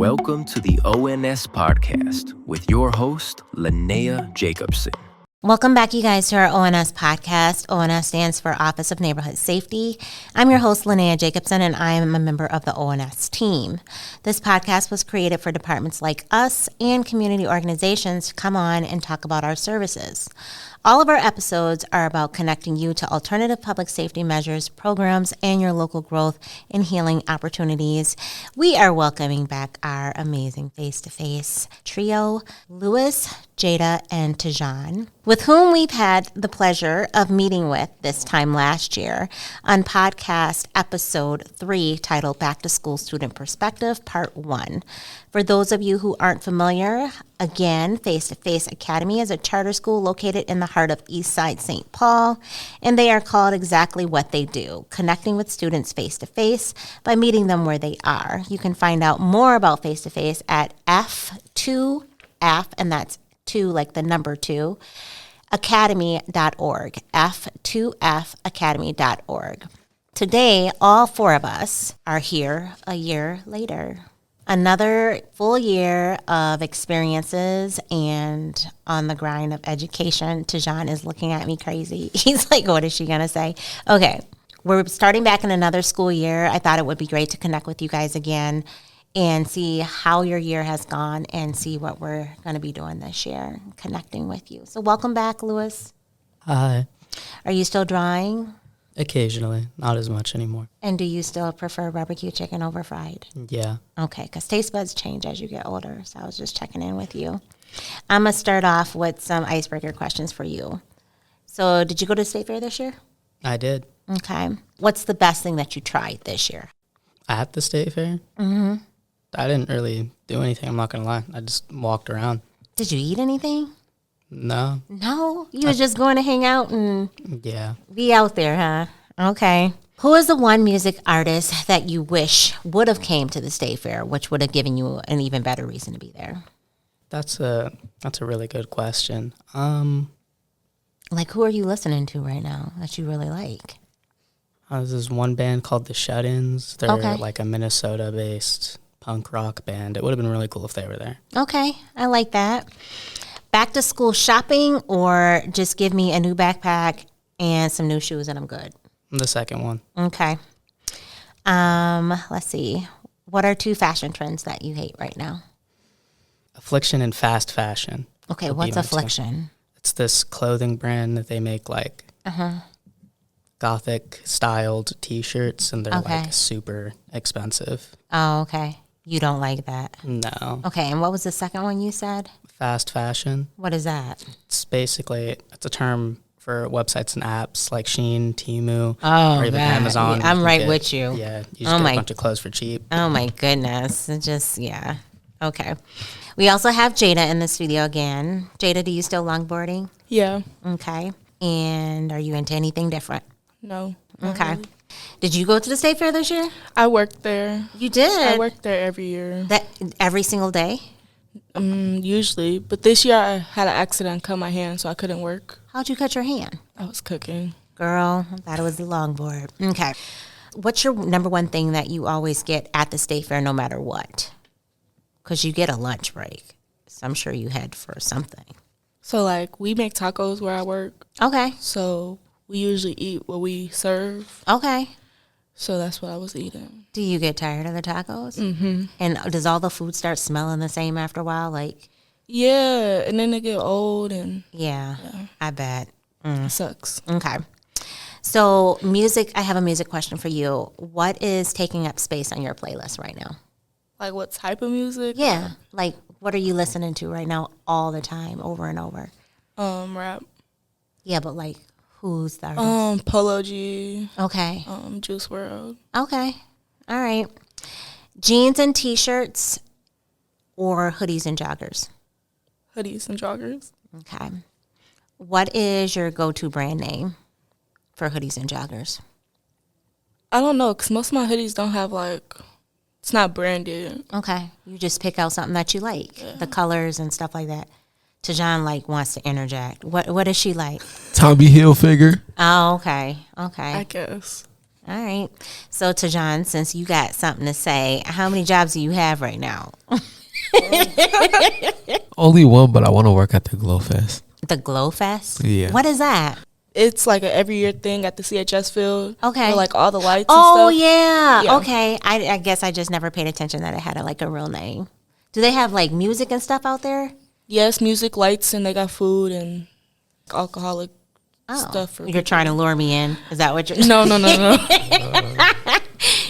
Welcome to the ONS podcast with your host, Linnea Jacobson. Welcome back, you guys, to our ONS podcast. ONS stands for Office of Neighborhood Safety. I'm your host, Linnea Jacobson, and I am a member of the ONS team. This podcast was created for departments like us and community organizations to come on and talk about our services. All of our episodes are about connecting you to alternative public safety measures, programs, and your local growth and healing opportunities. We are welcoming back our amazing face-to-face trio, Louis, Jada, and Tahjon, with whom we've had the pleasure of meeting with this time last year on podcast episode 3 titled Back to School Student Perspective, Part 1. For those of you who aren't familiar, again, Face-to-Face Academy is a charter school located in the heart of Eastside St. Paul, and they are called exactly what they do, connecting with students face-to-face by meeting them where they are. You can find out more about face-to-face at F2F, and that's 2 like the number 2, academy.org, F2Facademy.org. Today, all 4 of us are here a year later. Another full year of experiences and on the grind of education. Tahjon is looking at me crazy. He's like, what is she going to say? Okay, we're starting back in another school year. I thought it would be great to connect with you guys again and see how your year has gone and see what we're going to be doing this year, connecting with you. So welcome back, Louis. Hi. Are you still drawing? Occasionally, not as much anymore. And do you still prefer barbecue chicken over fried? Yeah. Okay, because taste buds change as you get older, so I was just checking in with you. I'm going to start off with some icebreaker questions for you. So did you go to the State Fair this year? I did. Okay. What's the best thing that you tried this year? At the State Fair? Mm-hmm. I didn't really do anything, I'm not going to lie. I just walked around. Did you eat anything? No. No? You were just going to hang out and Yeah. be out there, huh? Okay. Who is the one music artist that you wish would have came to the State Fair, which would have given you an even better reason to be there? That's a really good question. Like, who are you listening to right now that you really like? There's this one band called the Shut-Ins. They're Okay. like a Minnesota-based punk rock band. It would have been really cool if they were there. Okay, I like that. Back to school shopping or just give me a new backpack and some new shoes and I'm good? The second one. Okay. Let's see. What are 2 fashion trends that you hate right now? Affliction and fast fashion. Okay, would be what's my 2. Affliction? It's this clothing brand that they make like gothic styled t-shirts and they're Okay. like super expensive. Oh, okay. You don't like that. No. Okay, and what was the second one you said? Fast fashion. What is that? It's basically, it's a term for websites and apps like Shein, Temu, Oh, or even God. Amazon. Yeah, I'm You right get- with you. Yeah, you Oh just get my- a bunch of clothes for cheap. Oh, my goodness. It just, yeah. Okay. We also have Jada in the studio again. Jada, do you still longboarding? Yeah. Okay. And are you into anything different? No. not Okay. really. Did you go to the State Fair this year? I worked there. You did? I worked there every year. That every single day? Usually. But this year I had an accident and cut my hand, so I couldn't work. How'd you cut your hand? I was cooking. Girl, I thought it was the longboard. Okay. What's your number one thing that you always get at the State Fair no matter what? Because you get a lunch break. So I'm sure you head for something. So, like, we make tacos where I work. Okay. So, we usually eat what we serve. Okay. So, that's what I was eating. Do you get tired of the tacos? Mm-hmm. And does all the food start smelling the same after a while? Like, Yeah. And then they get old and yeah. I bet. it sucks. Okay. So music, I have a music question for you. What is taking up space on your playlist right now? Like, what type of music? Yeah. Like, what are you listening to right now all the time, over and over? Rap. Yeah, but like, who's the artist? Polo G. Okay. Juice WRLD. Okay. All right. Jeans and T-shirts or hoodies and joggers? Hoodies and joggers. Okay. What is your go-to brand name for hoodies and joggers? I don't know, because most of my hoodies don't have, like, it's not branded. Okay. You just pick out something that you like, the colors and stuff like that. Tahjon wants to interject. What is she like? Tommy Hilfiger. Oh, okay. Okay. I guess. All right. So, Tahjon, since you got something to say, how many jobs do you have right now? Only one, but I want to work at the Glow Fest. The Glow Fest? Yeah. What is that? It's like an every year thing at the CHS field. Okay. Where, like all the lights Oh, and stuff. yeah. Yeah. Okay. I guess I just never paid attention that it had a real name. Do they have like music and stuff out there? Yes, music, lights, and they got food and alcoholic stuff. For You're people. trying to lure me in. Is that what you're No.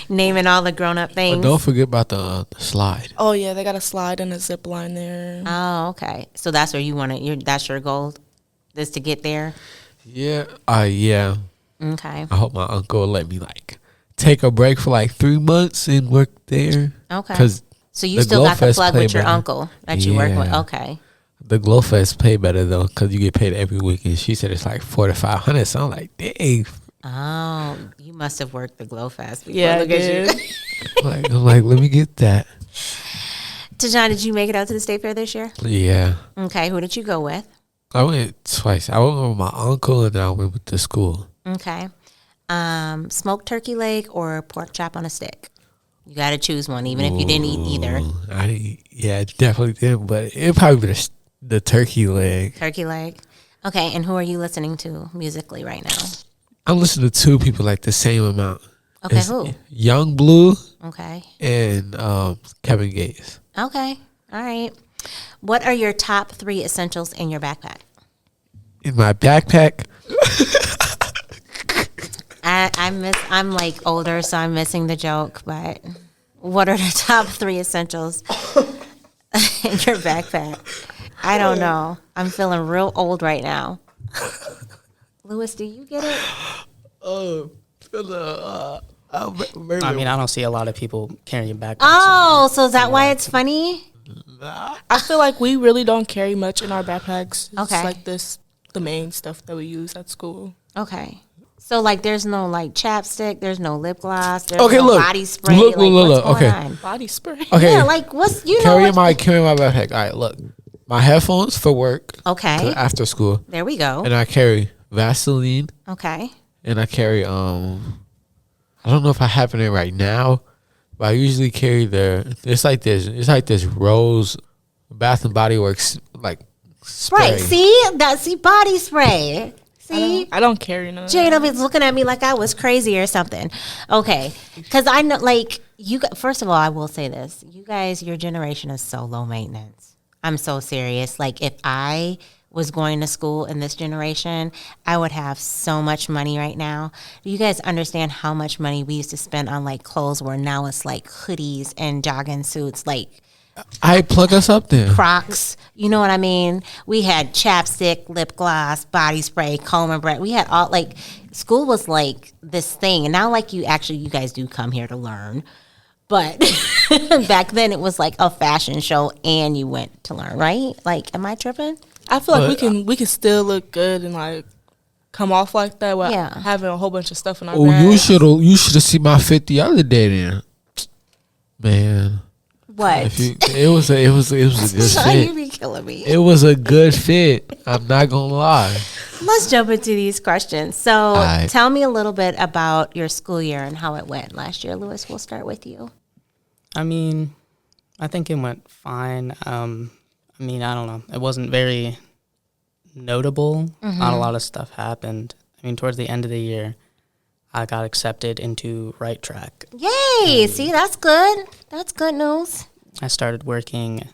naming all the grown up things? But don't forget about the slide. Oh yeah, they got a slide and a zip line there. Oh, okay. So that's where you want to. That's your goal, is to get there. Yeah. Yeah. Okay. I hope my uncle will let me like take a break for like 3 months and work there. Okay. Because So you the still got the Glowfest plug play with your better. uncle that you work with. Yeah. Okay. the Glow Fest pay better though, because you get paid every week. And she said it's like $400 to $500. So I'm like, dang. Oh, you must have worked the Glow Fest before. Yeah, I Look at did. you. I'm like, let me get that. Tahjon, did you make it out to the state fair this year? Yeah. Okay. Who did you go with? I went twice. I went with my uncle and then I went with the school. Okay. Smoked turkey leg or pork chop on a stick? You got to choose one, even if you didn't eat either. Yeah, definitely did. But it'd probably be the turkey leg. Turkey leg. Okay. And who are you listening to musically right now? I'm listening to two people like the same amount. Okay. It's Who? Young Blue Okay. and Kevin Gates. Okay. All right. What are your top 3 essentials in your backpack? In my backpack, I'm like older, so I'm missing the joke. But what are the top 3 essentials in your backpack? I don't know. I'm feeling real old right now. Lewis, do you get it? I mean, I don't see a lot of people carrying backpacks. Oh, so is that why it's funny? I feel like we really don't carry much in our backpacks. It's Okay. like the main stuff that we use at school. Okay. So like, there's no like chapstick, there's no lip gloss, there's Okay, no look. body spray. Look, like, look, what's look, going okay. on? Body spray. okay. Yeah, like what's you know carry what? my backpack. All right, look, my headphones for work. Okay. After school, There we go. and I carry Vaseline, Okay. and I carry I don't know if I have it in right now, but I usually carry it's like this Rose Bath and Body Works like spray. Right. See body spray. See, I don't carry none. Jada was looking at me like I was crazy or something. Okay, because I know, like first of all, I will say this: you guys, your generation is so low maintenance. I'm so serious. Like, if I was going to school in this generation, I would have so much money right now. Do you guys understand how much money we used to spend on like clothes, where now it's like hoodies and jogging suits, like I plug us up there. Crocs, you know what I mean? We had chapstick, lip gloss, body spray, comb and brush. We had all, like, school was like this thing. And now, like, you guys do come here to learn. But back then it was like a fashion show and you went to learn, right? Like, am I tripping? I feel like we can still look good and like come off like that while Yeah. having a whole bunch of stuff in our Oh, bags. you should have seen my fit the other day then, man. What? It was a good You fit. be killing me. It was a good fit. I'm not gonna lie. Let's jump into these questions. So right. tell me a little bit about your school year and how it went last year. Lewis, we'll start with you. I mean, I think it went fine. I mean, I don't know. It wasn't very notable. Not a lot of stuff happened. I mean, towards the end of the year, I got accepted into Right Track. Yay! See, that's good. That's good news. I started working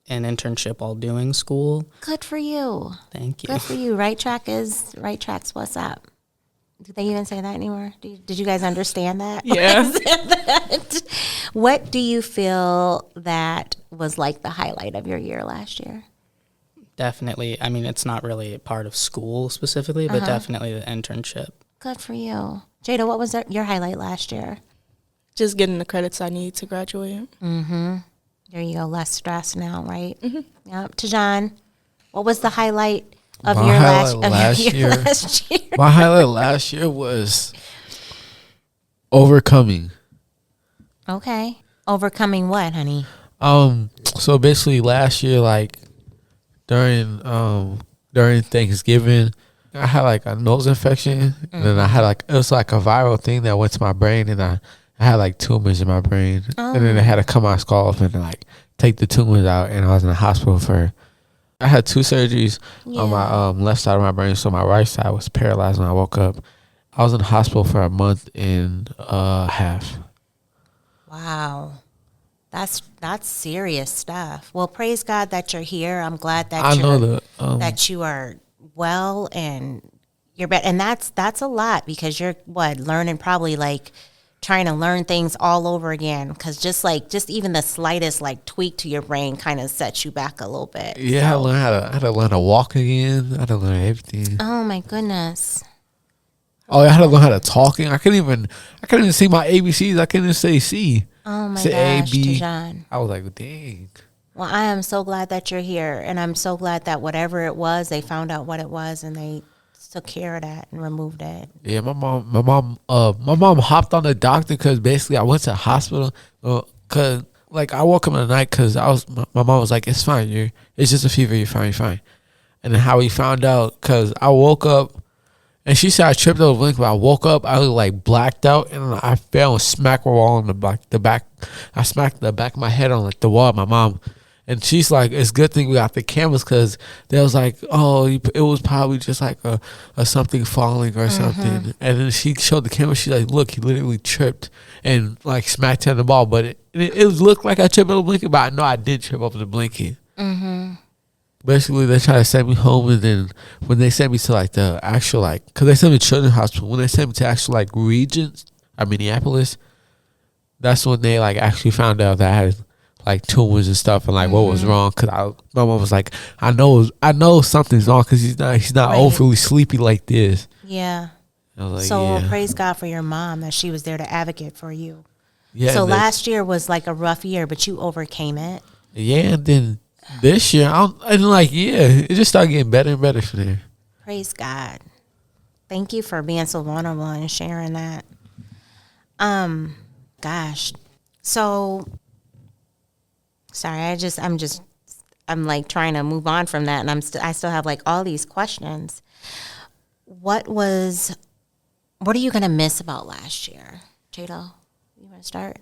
an internship while doing school. Good for you. Thank you. Good for you. Right Track's what's up. Do they even say that anymore? Did you guys understand that? Yeah. What do you feel that was like the highlight of your year last year? Definitely. I mean, it's not really a part of school specifically, but definitely the internship. Good for you. Jada, what was your highlight last year? Just getting the credits I need to graduate. There you go. Less stress now, right? Mm-hmm. Yep. Tahjon, what was the highlight of My your highlight last year? last year? My highlight last year was overcoming. Okay. Overcoming what, honey? So basically last year, like during Thanksgiving, I had like a nose infection, and then I had like it was like a viral thing that went to my brain, and I had like tumors in my brain, and then they had to cut my skull off and like take the tumors out, and I was in the hospital for. I had 2 surgeries on my left side of my brain, so my right side was paralyzed when I woke up. I was in the hospital for a month and a half. Wow. That's serious stuff. Well, praise God that you're here. I'm glad that that you are well and you're better. And that's a lot because you're learning probably like trying to learn things all over again. Because just even the slightest like tweak to your brain kind of sets you back a little bit. Yeah, so. I had to learn to walk again. I had to learn everything. Oh my goodness. Oh, I had to learn how to talk. I couldn't even see my ABCs. I couldn't even say C. Oh my say gosh, A, B. Tahjon. I was like, dang. Well, I am so glad that you're here, and I'm so glad that whatever it was, they found out what it was, and they took care of that and removed it. Yeah, my mom hopped on the doctor because basically I went to the hospital because like I woke up in the night because my mom was like, it's fine, it's just a fever, you're fine. And then how we found out because I woke up. And she said I tripped over the blink, but I woke up, I was like blacked out, and I fell and smacked the wall on the back. I smacked the back of my head on like the wall. My mom, and she's like, "It's a good thing we got the cameras because they was like, oh, it was probably just like a something falling or something." And then she showed the camera. She's like, "Look, he literally tripped and like smacked him the ball, but it looked like I tripped over the blanket, but I know I did trip over the blanket." Basically, they try to send me home, and then when they sent me to like the actual because they sent me to Children's Hospital, when they sent me to actual like Regents or Minneapolis, that's when they like actually found out that I had like tumors and stuff and like what was wrong. Cause my mom was like, I know something's wrong because he's not Right. overly sleepy like this. Yeah. I was like, So yeah. praise God for your mom that she was there to advocate for you. Yeah. So and then- last year was like a rough year, but you overcame it. yeah, and then this year, it just started getting better and better from there. Praise God. Thank you for being so vulnerable and sharing that. Gosh. So sorry, I'm like trying to move on from that, and I still have like all these questions. What are you gonna miss about last year? Jada, you wanna start?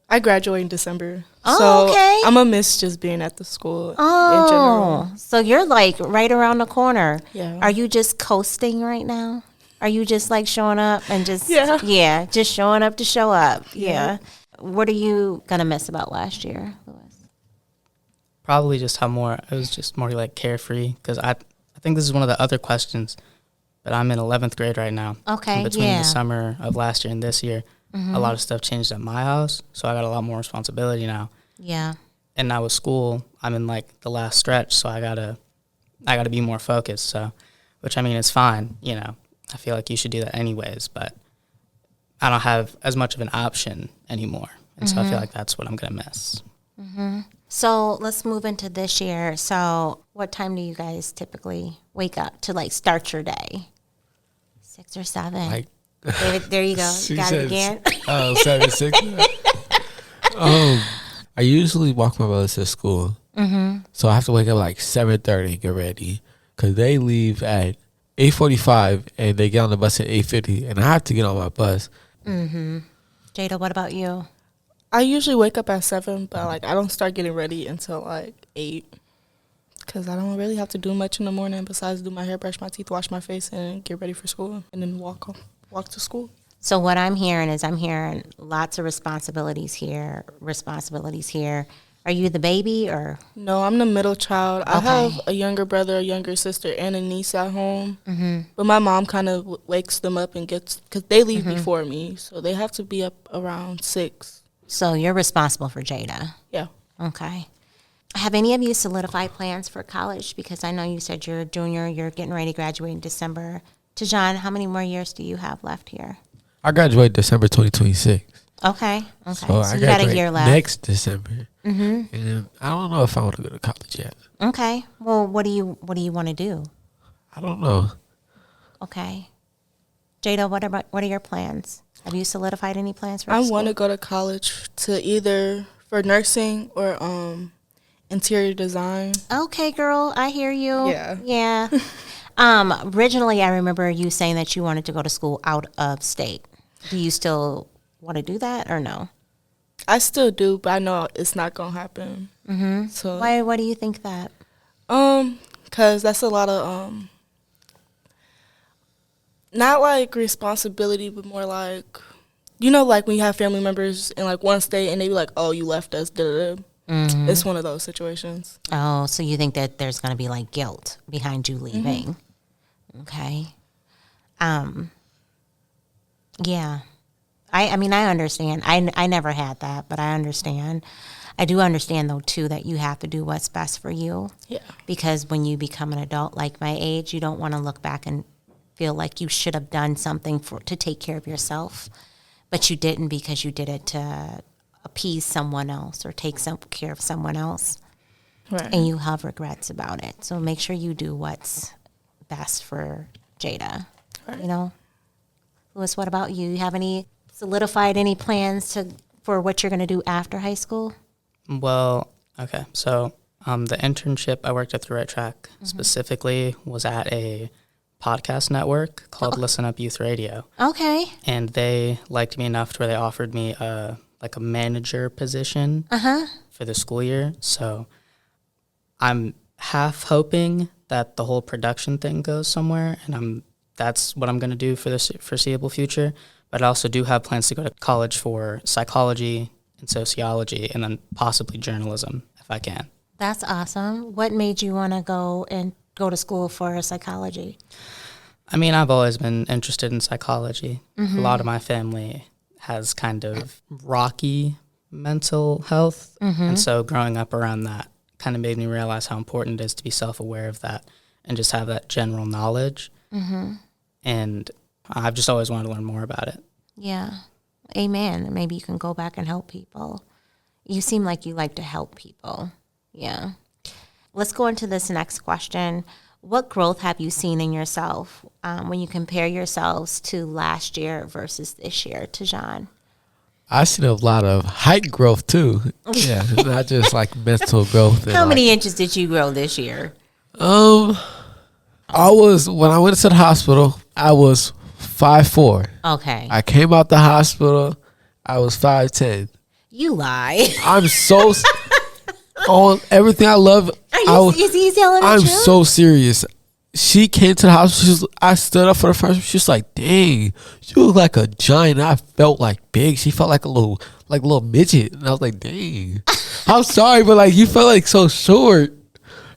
I graduate in December. Oh, so okay. I'm going to miss just being at the school in Oh, general. so you're like right around the corner. Yeah. Are you just coasting right now? Are you just like showing up and just just showing up to show up? Yeah. What are you gonna miss about last year, Louis? Probably just how it was just more like carefree because I think this is one of the other questions, but I'm in 11th grade right now. Okay, And between yeah. the summer of last year and this year, a lot of stuff changed at my house, so I got a lot more responsibility now. Yeah. And now with school, I'm in like the last stretch, so I gotta be more focused. So, which I mean, it's fine. I feel like you should do that anyways, but I don't have as much of an option anymore, and so I feel like that's what I'm gonna miss. So let's move into this year. So what time do you guys typically wake up to like start your day? 6 or 7. Like, David, there you go. she Got it again. 7, 6. I usually walk my brothers to school, so I have to wake up like 7:30 and get ready because they leave at 8:45 and they get on the bus at 8:50, and I have to get on my bus. Jada, what about you? I usually wake up at 7, but like I don't start getting ready until like 8 because I don't really have to do much in the morning besides do my hair, brush my teeth, wash my face, and get ready for school, and then walk to school. So what I'm hearing is lots of responsibilities here. Are you the baby or? No, I'm the middle child. I Okay. have a younger brother, a younger sister, and a niece at home. But my mom kind of wakes them up and because they leave before me, so they have to be up around 6. So you're responsible for Jada. Yeah. Okay. Have any of you solidified plans for college? Because I know you said you're a junior, you're getting ready to graduate in December. Tahjon, how many more years do you have left here? I graduate December 2026. Okay. So I you got a graduate year left. next December. And I don't know if I want to go to college yet. Okay. Well, what do you want to do? I don't know. Okay. Jada, what are your plans? Have you solidified any plans for I school? want to go to college to either for nursing or interior design. Okay, girl, I hear you. Yeah. Yeah. Originally, I remember you saying that you wanted to go to school out of state. Do you still want to do that or no? I still do, but I know it's not gonna happen. Mm-hmm. So Why do you think that? Cause that's a lot of not like responsibility, but more like, you know, like when you have family members in like one state and they be like, "Oh, you left us." Da, da, da. Mm-hmm. It's one of those situations. Oh, so you think that there's going to be like guilt behind you leaving? Mm-hmm. Okay. Yeah. I mean, I understand. I never had that, but I understand. I do understand, though, too, that you have to do what's best for you. Yeah. Because when you become an adult like my age, you don't want to look back and feel like you should have done something to take care of yourself, but you didn't because you did it to appease someone else or take some care of someone else. Right. And you have regrets about it. So make sure you do what's best for Jada. Right. You know? Louis, what about you? You have any solidified any plans for what you're going to do after high school? Well, okay. So the internship I worked at the Right Track specifically was at a podcast network called Listen Up Youth Radio. Okay. And they liked me enough to where they offered me a manager position for the school year. So I'm half hoping that the whole production thing goes somewhere, and that's what I'm going to do for the foreseeable future. But I also do have plans to go to college for psychology and sociology, and then possibly journalism if I can. That's awesome. What made you want to go to school for psychology? I mean, I've always been interested in psychology. A lot of my family has kind of rocky mental health, and so growing up around that kind of made me realize how important it is to be self-aware of that and just have that general knowledge. And I've just always wanted to learn more about it. Yeah. Amen. Maybe you can go back and help people. You seem like you like to help people. Yeah. Let's go into this next question. What growth have you seen in yourself when you compare yourselves to last year versus this year, Tahjon? I seen a lot of height growth too. Yeah, not just like mental growth. How many inches did you grow this year? When I went to the hospital, I was 5'4". Okay. I came out the hospital, I was 5'10". You lie. I'm so on everything I love. Is he telling the I'm truth? so serious. She came to the hospital. I stood up for the first time. She was like, "Dang, you look like a giant." And I felt like big. She felt like a little midget, and I was like, "Dang, I'm sorry, but like you felt like so short."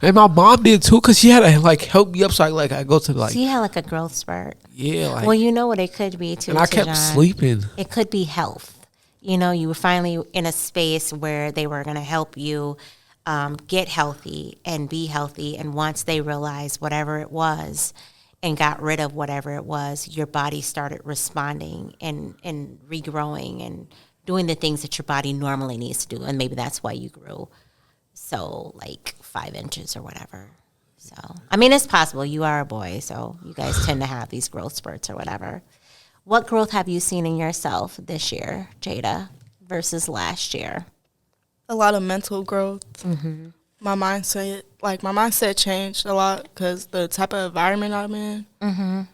And my mom did too, cause she had to like help me up. So I go to like. So you had like a growth spurt. Yeah. Like, well, you know what it could be too. And I kept sleeping. It could be health. You know, you were finally in a space where they were going to help you get healthy and be healthy. And once they realized whatever it was and got rid of whatever it was, your body started responding and regrowing and doing the things that your body normally needs to do. And maybe that's why you grew so like 5 inches or whatever. So, I mean, it's possible. You are a boy, so you guys tend to have these growth spurts or whatever. What growth have you seen in yourself this year, Jada, versus last year? A lot of mental growth. My mindset changed a lot because the type of environment I'm in.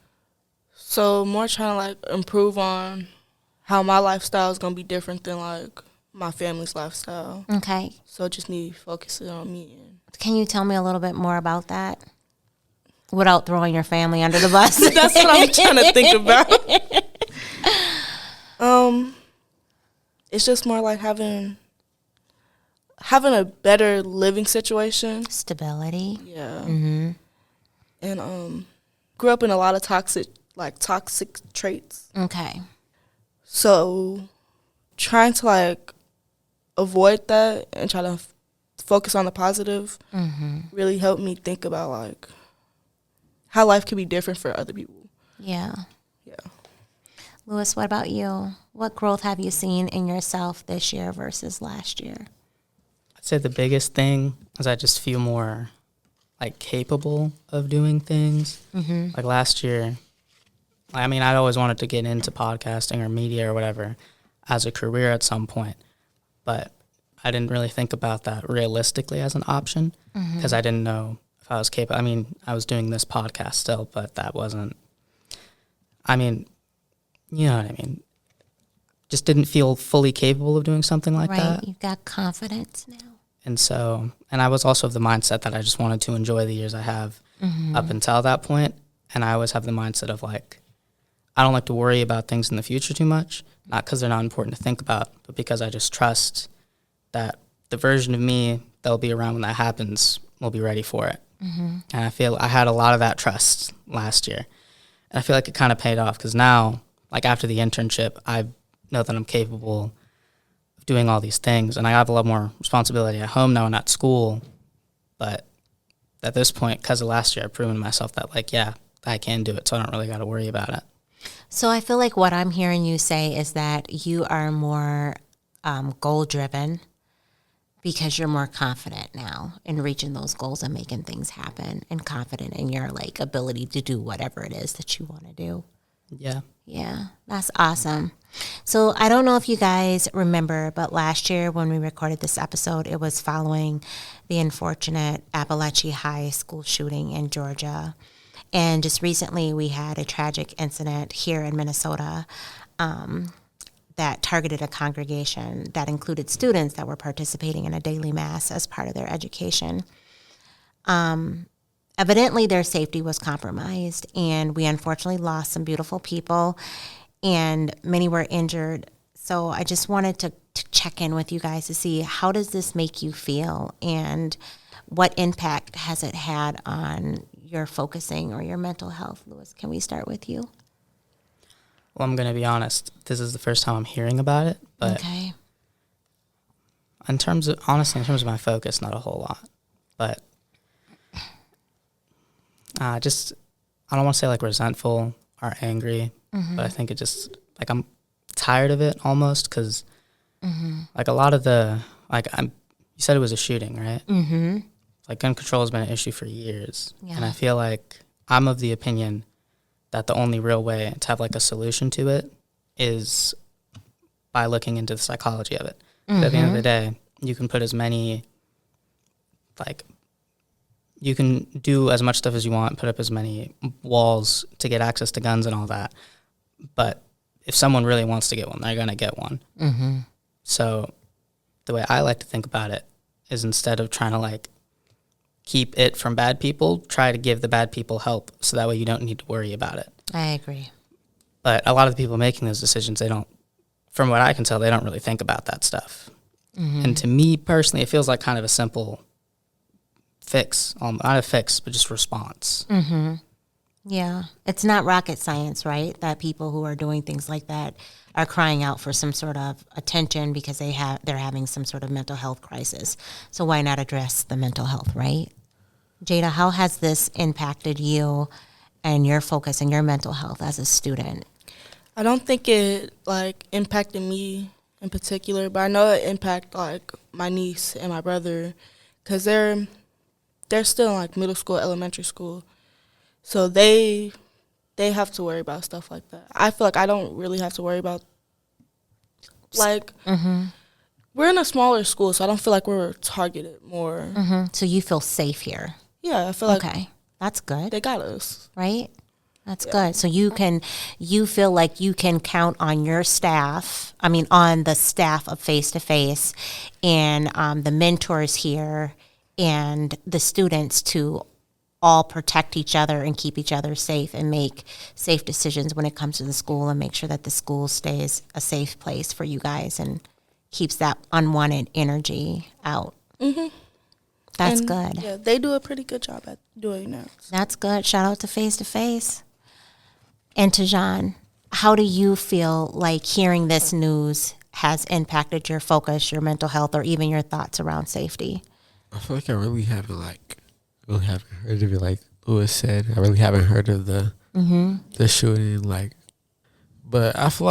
So more trying to like improve on how my lifestyle is gonna be different than like my family's lifestyle. Okay. So just need to focus on me. Can you tell me a little bit more about that? Without throwing your family under the bus. That's what I'm trying to think about. It's just more like having a better living situation. Stability. Yeah. And grew up in a lot of toxic traits. Okay. So trying to like avoid that and try to focus on the positive really helped me think about like how life could be different for other people. Yeah. Yeah. Louis, what about you? What growth have you seen in yourself this year versus last year? I'd say the biggest thing is I just feel more like capable of doing things. Like last year, I mean, I'd always wanted to get into podcasting or media or whatever as a career at some point, but I didn't really think about that realistically as an option because I didn't know if I was capable. I mean, I was doing this podcast still, but that wasn't, I mean, you know what I mean? Just didn't feel fully capable of doing something like that. Right, you've got confidence now. And so, and I was also of the mindset that I just wanted to enjoy the years I have up until that point. And I always have the mindset of like, I don't like to worry about things in the future too much, not because they're not important to think about, but because I just trust that the version of me that'll be around when that happens will be ready for it. And I feel I had a lot of that trust last year. And I feel like it kind of paid off because now, like after the internship, I know that I'm capable of doing all these things. And I have a lot more responsibility at home now and at school. But at this point, because of last year, I've proven to myself that, like, yeah, I can do it. So I don't really got to worry about it. So I feel like what I'm hearing you say is that you are more goal-driven because you're more confident now in reaching those goals and making things happen, and confident in your like ability to do whatever it is that you want to do. Yeah. Yeah, that's awesome. So I don't know if you guys remember, but last year when we recorded this episode, it was following the unfortunate Appalachia High school shooting in Georgia. And just recently we had a tragic incident here in Minnesota that targeted a congregation that included students that were participating in a daily mass as part of their education. Evidently, their safety was compromised, and we unfortunately lost some beautiful people, and many were injured. So I just wanted to check in with you guys to see, how does this make you feel, and what impact has it had on your focusing or your mental health? Lewis, can we start with you? Well, I'm going to be honest. This is the first time I'm hearing about it. But Okay. in terms of my focus, not a whole lot. But I don't want to say like resentful or angry, but I think it just, like, I'm tired of it almost because like a lot of you said it was a shooting, right? Mm-hmm. Like gun control has been an issue for years. Yeah. And I feel like I'm of the opinion that the only real way to have like a solution to it is by looking into the psychology of it. At the end of the day, you can put as many, like, you can do as much stuff as you want, put up as many walls to get access to guns and all that. But if someone really wants to get one, they're going to get one. Mm-hmm. So the way I like to think about it is, instead of trying to like keep it from bad people, try to give the bad people help, so that way you don't need to worry about it. I agree. But a lot of the people making those decisions, they don't, from what I can tell, they don't really think about that stuff. And to me personally, it feels like kind of a simple fix, not a fix, but just response. Yeah, it's not rocket science, right? That people who are doing things like that are crying out for some sort of attention because they're having some sort of mental health crisis. So why not address the mental health, right? Jada, how has this impacted you and your focus and your mental health as a student? I don't think it like impacted me in particular, but I know it impacted like my niece and my brother, because they're still in like middle school, elementary school. So they have to worry about stuff like that. I feel like I don't really have to worry about, like, we're in a smaller school, so I don't feel like we're targeted more. So you feel safe here? Yeah, I feel like Okay, that's good. they got us. Right? That's good. So you feel like you can count on your staff, on the staff of Face to Face and the mentors here and the students to all protect each other and keep each other safe and make safe decisions when it comes to the school, and make sure that the school stays a safe place for you guys and keeps that unwanted energy out. That's good. Yeah, they do a pretty good job at doing that. That's good. Shout out to Face to Face. And Tahjon, how do you feel like hearing this news has impacted your focus, your mental health, or even your thoughts around safety? I feel like I really haven't heard of it. Like Lewis said, I really haven't heard of the shooting. But I feel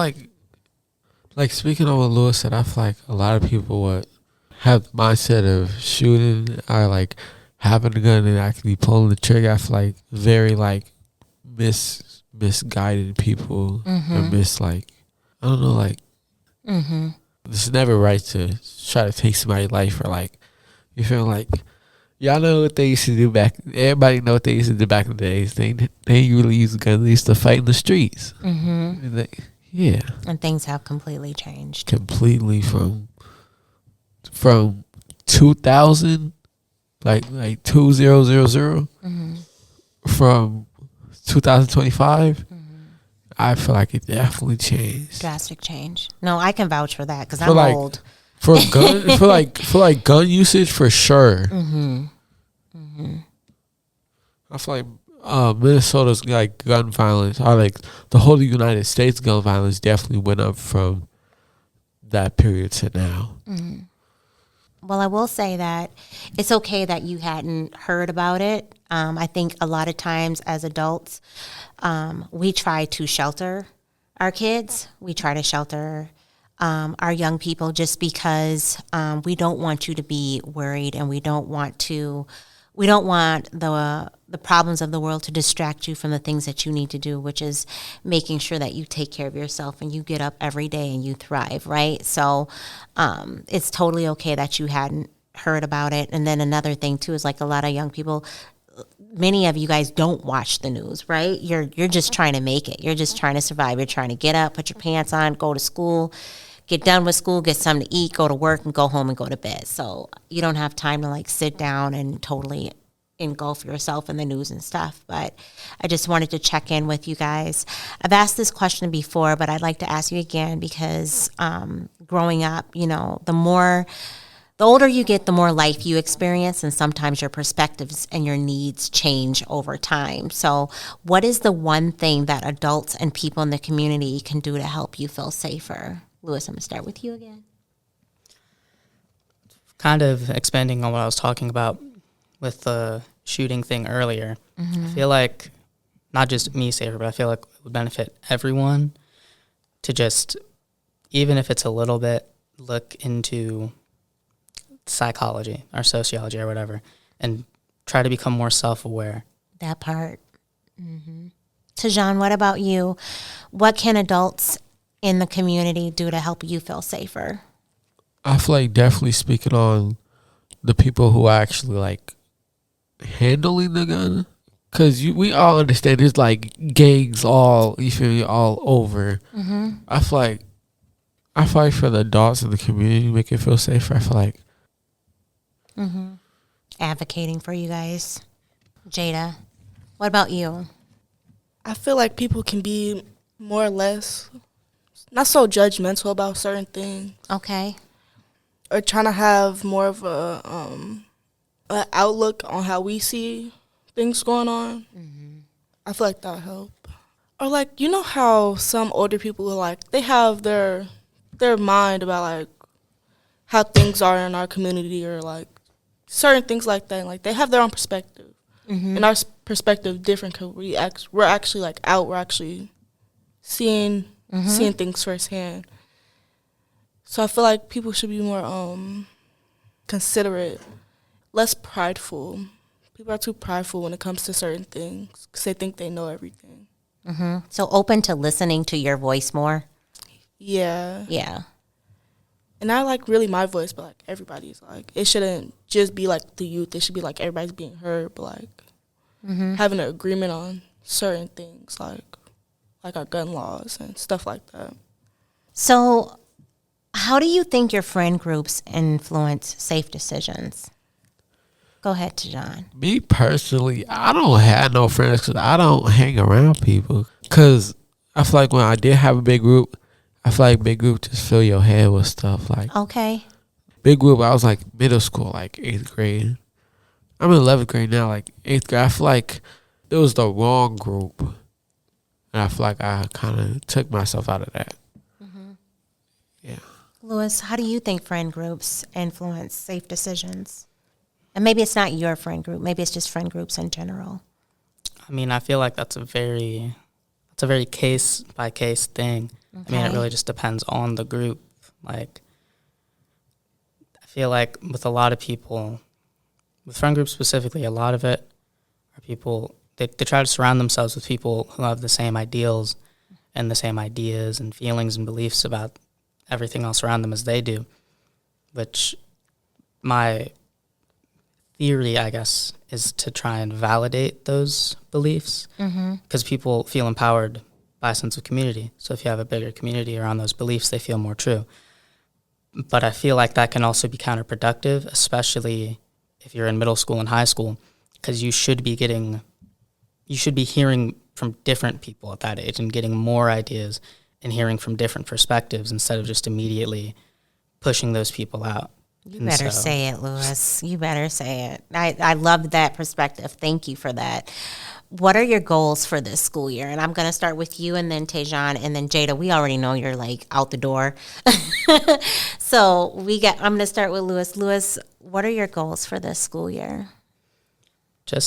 like speaking of what Lewis said, I feel like a lot of people would have the mindset of shooting or like having a gun and actually pulling the trigger. I feel like very like misguided people and I don't know, like it's never right to try to take somebody's life, or like you feel like Y'all know what they used to do back. Everybody know what they used to do back in the days. They really used guns. They used to fight in the streets. Mm-hmm. Yeah. And things have completely changed. Completely from 2000, like 2000, from 2025. I feel like it definitely changed. Drastic change. No, I can vouch for that because For I'm like- old. For gun, for gun usage, for sure. I feel like Minnesota's like gun violence, or like the whole United States gun violence, definitely went up from that period to now. Well, I will say that it's okay that you hadn't heard about it. I think a lot of times as adults, we try to shelter our kids. We try to shelter our young people just because we don't want you to be worried, and we don't want the problems of the world to distract you from the things that you need to do, which is making sure that you take care of yourself and you get up every day and you thrive, right? So it's totally okay that you hadn't heard about it. And then another thing too is like a lot of young people, many of you guys don't watch the news, right? You're just trying to make it. You're just trying to survive. You're trying to get up, put your pants on, go to school, get done with school, get something to eat, go to work, and go home and go to bed. So you don't have time to like sit down and totally engulf yourself in the news and stuff. But I just wanted to check in with you guys. I've asked this question before, but I'd like to ask you again because growing up, the older you get, the more life you experience, and sometimes your perspectives and your needs change over time. So what is the one thing that adults and people in the community can do to help you feel safer? Lewis, I'm going to start with you again. Kind of expanding on what I was talking about with the shooting thing earlier. I feel like not just me safer, but I feel like it would benefit everyone to just, even if it's a little bit, look into psychology or sociology or whatever and try to become more self-aware. That part. Tahjon, what about you? What can adults in the community do to help you feel safer? I feel like definitely speaking on the people who are actually like handling the gun, because we all understand there's like gangs all over. I feel like for the adults in the community, make it feel safer. I feel like Advocating for you guys. Jada, what about you? I feel like people can be more or less not so judgmental about certain things, Okay. or trying to have more of a outlook on how we see things going on. I feel like that help. Or like, you know how some older people are like, they have their mind about like how things are in our community, or like certain things like that. Like they have their own perspective, and our perspective different because we're actually like out. We're actually seeing things firsthand. So I feel like people should be more considerate, less prideful. People are too prideful when it comes to certain things because they think they know everything. So open to listening to your voice more? Yeah. Yeah. And I like really my voice, but like everybody's like, it shouldn't just be like the youth. It should be like everybody's being heard, but like having an agreement on certain things like our gun laws and stuff like that. So how do you think your friend groups influence safe decisions? Go ahead, Tahjon. me personally, I don't have no friends because I don't hang around people. Because I feel like when I did have a big group, I feel like big group just fill your head with stuff. Like Okay. big group, I was like middle school, like 8th grade. I'm in 11th grade now, like 8th grade. I feel like it was the wrong group. And I feel like I kind of took myself out of that. Yeah. Lewis, how do you think friend groups influence safe decisions? And maybe it's not your friend group. Maybe it's just friend groups in general. I mean, I feel like that's a very case by case thing. I mean, it really just depends on the group. Like, I feel like with a lot of people, with friend groups specifically, a lot of it are people, they try to surround themselves with people who have the same ideals and the same ideas and feelings and beliefs about everything else around them as they do, which my theory, I guess, is to try and validate those beliefs because people feel empowered by a sense of community. So if you have a bigger community around those beliefs, they feel more true. But I feel like that can also be counterproductive, especially if you're in middle school and high school, because you should be hearing from different people at that age and getting more ideas and hearing from different perspectives instead of just immediately pushing those people out. You better say it, Lewis. You better say it. I love that perspective. Thank you for that. What are your goals for this school year? And I'm going to start with you and then Tahjon and then Jada. We already know you're like out the door. So I'm going to start with Lewis. Lewis, what are your goals for this school year? I'd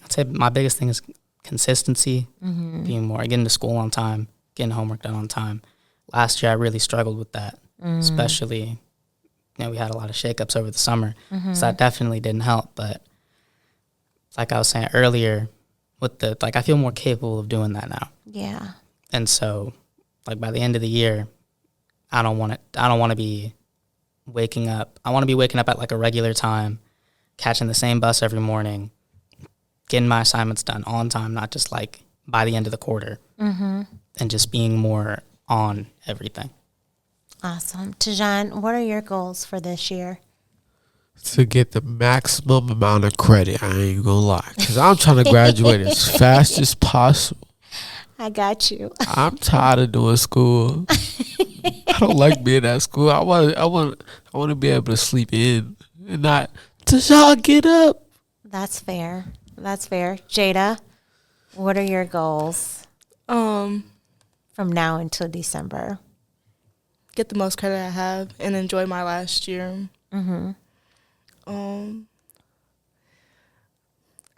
say my biggest thing is consistency, getting to school on time, getting homework done on time. Last year, I really struggled with that, especially, we had a lot of shakeups over the summer, so that definitely didn't help. But like I was saying earlier, I feel more capable of doing that now. Yeah. And so, by the end of the year, I don't want to be waking up. I want to be waking up at a regular time, catching the same bus every morning, getting my assignments done on time, not just by the end of the quarter, and just being more on everything. Awesome. Tahjon, what are your goals for this year? To get the maximum amount of credit. I ain't gonna lie, because I'm trying to graduate as fast as possible. I got you. I'm tired of doing school. I don't like being at school. I want to be able to sleep in and not. Tahjon, get up. That's fair. Jada, what are your goals? From now until December. Get the most credit I have and enjoy my last year. I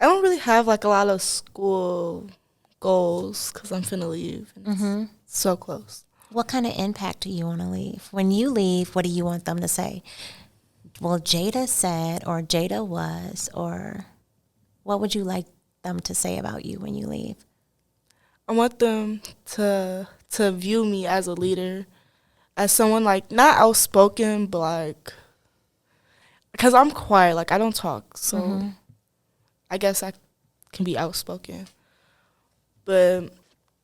don't really have a lot of school goals because I'm finna leave. And it's so close. What kind of impact do you want to leave? When you leave, what do you want them to say? Well, Jada said, or Jada was, or what would you like them to say about you when you leave? I want them to view me as a leader, as someone not outspoken, but because I'm quiet, I don't talk, so I guess I can be outspoken. But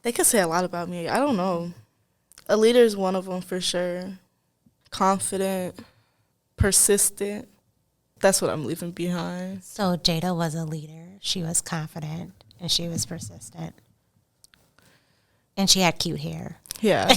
they could say a lot about me. I don't know. A leader is one of them for sure. Confident, persistent. That's what I'm leaving behind. So Jada was a leader. She was confident and she was persistent. And she had cute hair. Yeah.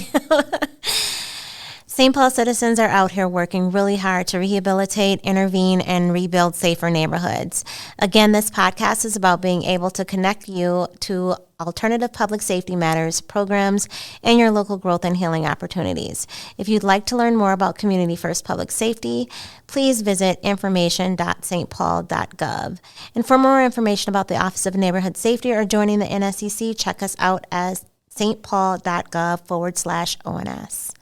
St. Paul citizens are out here working really hard to rehabilitate, intervene, and rebuild safer neighborhoods. Again, this podcast is about being able to connect you to alternative public safety matters, programs, and your local growth and healing opportunities. If you'd like to learn more about Community First Public Safety, please visit information.stpaul.gov. And for more information about the Office of Neighborhood Safety or joining the NSCC, check us out as stpaul.gov/ONS.